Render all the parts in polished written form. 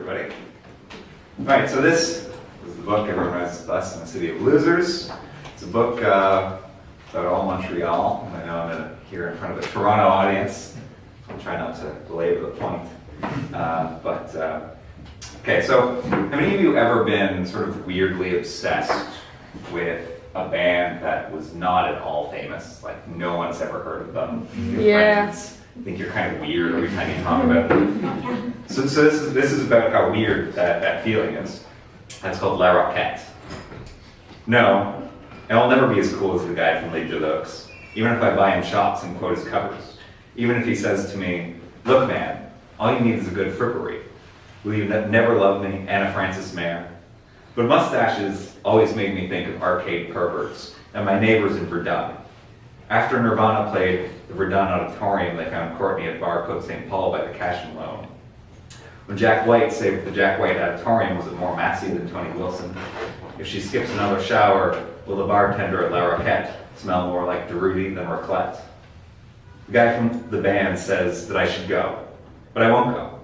everybody. All right, so this is the book everyone knows Us in the City of Losers. It's a book about all Montreal, and I know I'm here in front of a Toronto audience, so I'll try not to belabor the point. Okay, so have any of you ever been sort of weirdly obsessed with a band that was not at all famous? Like, no one's ever heard of them. Your friends think you're kind of weird every time you talk about them. So this is about how weird that feeling is. That's called La Roquette. No, I'll never be as cool as the guy from Les Deux Looks, even if I buy him shots and quote his covers. Even if he says to me, "Look, man, all you need is a good frippery. Will you never love me, Anna Francis Mayer?" But mustaches always made me think of arcade perverts and my neighbors in Verdun. After Nirvana played the Verdun Auditorium, they found Courtney at Bar Côte St. Paul by the Cash and Loan. When Jack White saved the Jack White Auditorium, was it more massy than Tony Wilson? If she skips another shower, will the bartender at La Roquette smell more like Derudy than Raclette? The guy from the band says that I should go, but I won't go.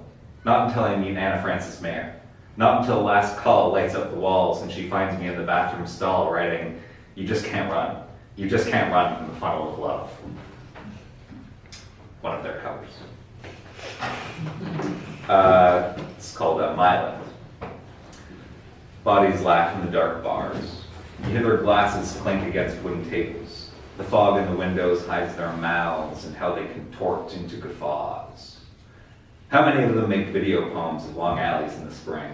Not until I meet Anna Francis Mayer. Not until Last Call lights up the walls and she finds me in the bathroom stall writing, "You just can't run. You just can't run from the funnel of love." One of their covers. It's called Myland. Bodies laugh in the dark bars. You hear their glasses clink against wooden tables. The fog in the windows hides their mouths and how they contort into guffaws. How many of them make video poems of long alleys in the spring?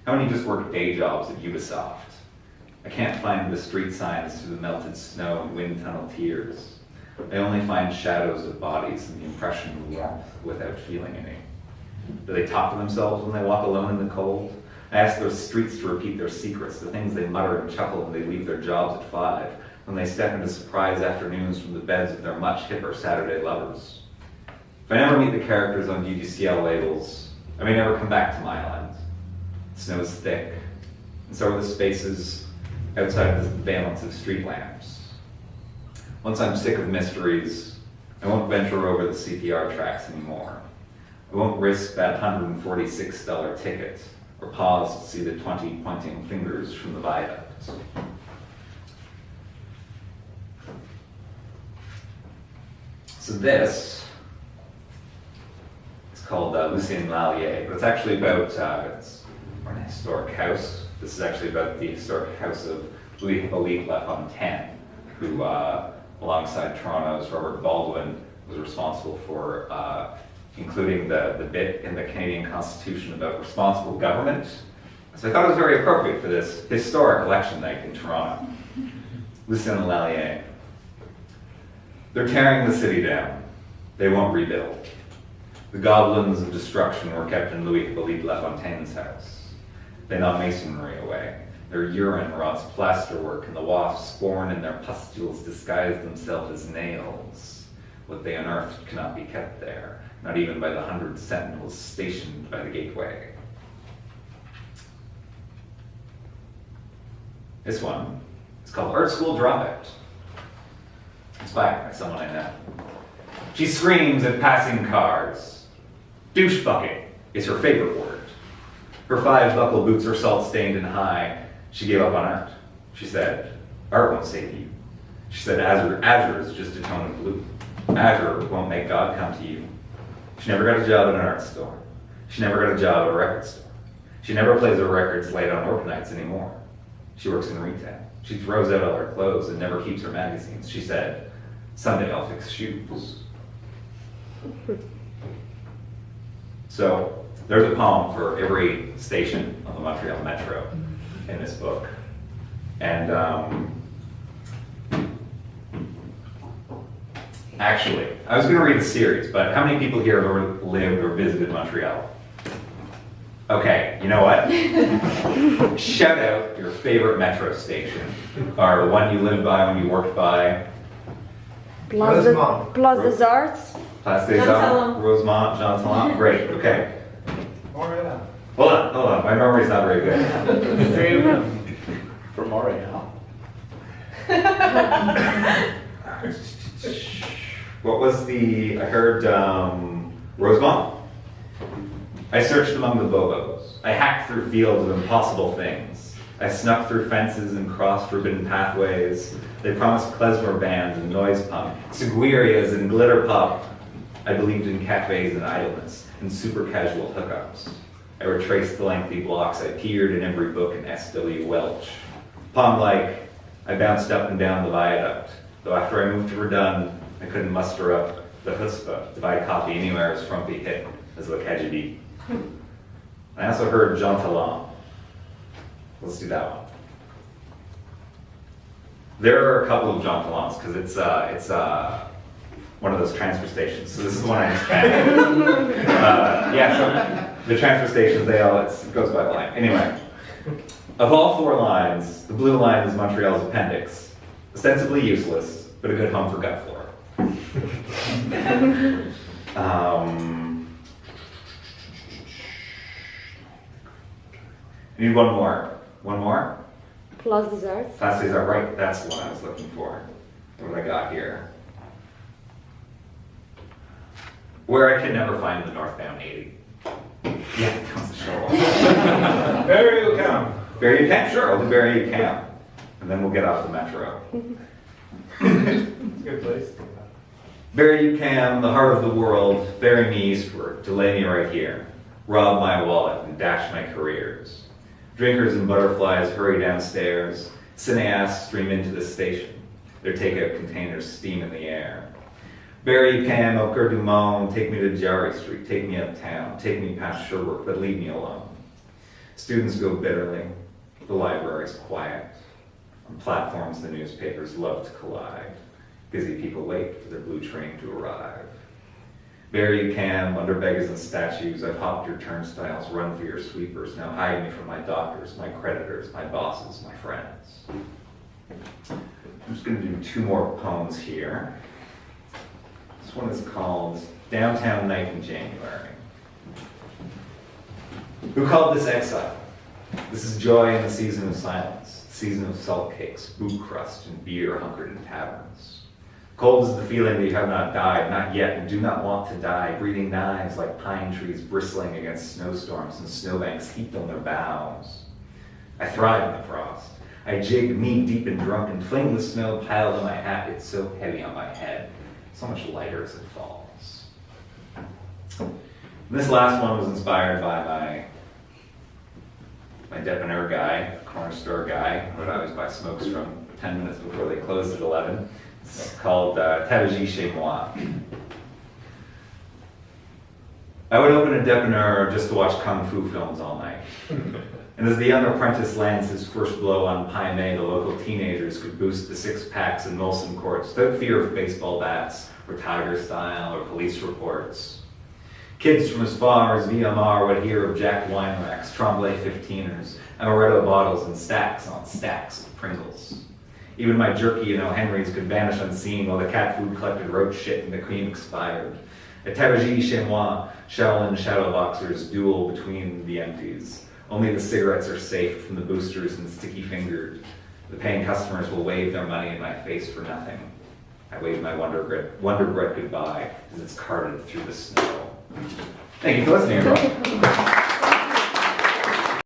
How many just work day jobs at Ubisoft? I can't find the street signs through the melted snow and wind tunnel tears. I only find shadows of bodies and the impression of warmth without feeling any. Do they talk to themselves when they walk alone in the cold? I ask those streets to repeat their secrets, the things they mutter and chuckle when they leave their jobs at 5, when they step into surprise afternoons from the beds of their much hipper Saturday lovers. If I never meet the characters on UGCL labels, I may never come back to my island. The snow is thick, and so are the spaces outside the valence of street lamps. Once I'm sick of mysteries, I won't venture over the CPR tracks anymore. I won't risk that $146 ticket or pause to see the 20 pointing fingers from the viaduct. So this is called Lucien Lallier, but it's actually about it's an historic house. This is actually about the historic house of Louis Hippolyte Lafontaine, who, alongside Toronto's Robert Baldwin, was responsible for including the bit in the Canadian Constitution about responsible government. So I thought it was very appropriate for this historic election night in Toronto. Lucien Lallier. They're tearing the city down. They won't rebuild. The goblins of destruction were kept in Louis Hippolyte Lafontaine's house. They gnaw masonry away. Their urine rots plasterwork, and the wasps born in their pustules disguise themselves as nails. What they unearthed cannot be kept there, not even by the 100 sentinels stationed by the gateway. This one is called Art School Dropout. Inspired by someone I know. She screams at passing cars. Douche bucket is her favorite word. Her 5-buckle boots are salt-stained and high. She gave up on art. She said, "Art won't save you." She said, Azure is just a tone of blue. Azure won't make God come to you. She never got a job at an art store. She never got a job at a record store. She never plays her records late on work nights anymore. She works in retail. She throws out all her clothes and never keeps her magazines. She said, "Someday I'll fix shoes." So there's a poem for every station on the Montreal Metro in this book. And actually, I was going to read a series, but how many people here have ever lived or visited Montreal? Okay, you know what? Shout out your favorite metro station, or the one you lived by when you worked by. Place des Arts. Place des Arts, Rosemont, Jean Talon. Great, okay. Montreal. Hold on. My memory's not very good. From Montreal. What was I heard Rosemont? I searched among the bobos. I hacked through fields of impossible things. I snuck through fences and crossed forbidden pathways. They promised klezmer bands and noise punk, seguirias and glitter pop. I believed in cafes and idleness, and super casual hookups. I retraced the lengthy blocks. I peered in every book in S.W. Welch. Pond-like, I bounced up and down the viaduct, though after I moved to Verdun, I couldn't muster up the chutzpah to buy coffee anywhere as frumpy hip as the Kajadi. I also heard Jean Talon. Let's do that one. There are a couple of Jean Talons because it's one of those transfer stations. So this is the one I just found. So the transfer stations, it goes by line. Anyway, of all 4 lines, the blue line is Montreal's appendix. Ostensibly useless, but a good home for gut flora. I need one more. One more? Plus desserts. Place des Arts, right, that's the one I was looking for. What have I got here? Where I can never find the northbound 80. Yeah, that was the short one. There you come. Bury you can? Sure, I'll do bury you can. And then we'll get off the metro. It's a good place. Bury you can, the heart of the world, bury me eastward, delay me right here. Rob my wallet and dash my careers. Drinkers and butterflies hurry downstairs. Cineasts stream into the station. Their takeout containers steam in the air. Bury you can, au cœur du monde, take me to Jarry Street, take me uptown, take me past Sherbrooke, but leave me alone. Students go bitterly. The library's quiet. On platforms, the newspapers love to collide. Busy people wait for their blue train to arrive. Bury you can, under beggars and statues, I've hopped your turnstiles, run for your sweepers, now hide me from my doctors, my creditors, my bosses, my friends. I'm just going to do 2 more poems here. This one is called Downtown Night in January. Who called this exile? This is joy in the season of silence, the season of salt cakes, boot crust, and beer hunkered in taverns. Cold is the feeling that you have not died, not yet, and do not want to die, breathing knives like pine trees bristling against snowstorms and snowbanks heaped on their boughs. I thrive in the frost. I jig knee deep and drunk and fling the snow piled on my hat. It's so heavy on my head, so much lighter as it falls. And this last one was inspired by my debonair guy, corner store guy, who would always buy smokes from 10 minutes before they closed at 11. It's called Tabagie Chez Moi. I would open a debonair just to watch kung fu films all night. And as the young apprentice lands his first blow on Pai Mei, the local teenagers could boost the 6-packs in Molson courts without fear of baseball bats, or Tiger style, or police reports. Kids from as far as VMR would hear of Jack wine racks, Tremblay 15ers, Amaretto bottles, and stacks on stacks of Pringles. Even my jerky and O'Henry's could vanish unseen while the cat food collected roach shit and the cream expired. At Tabagie Chez Moi, Shaolin shadow boxers duel between the empties. Only the cigarettes are safe from the boosters and sticky-fingered. The paying customers will wave their money in my face for nothing. I wave my Wonder Bread goodbye as it's carted through the snow. Thank you for listening, everyone.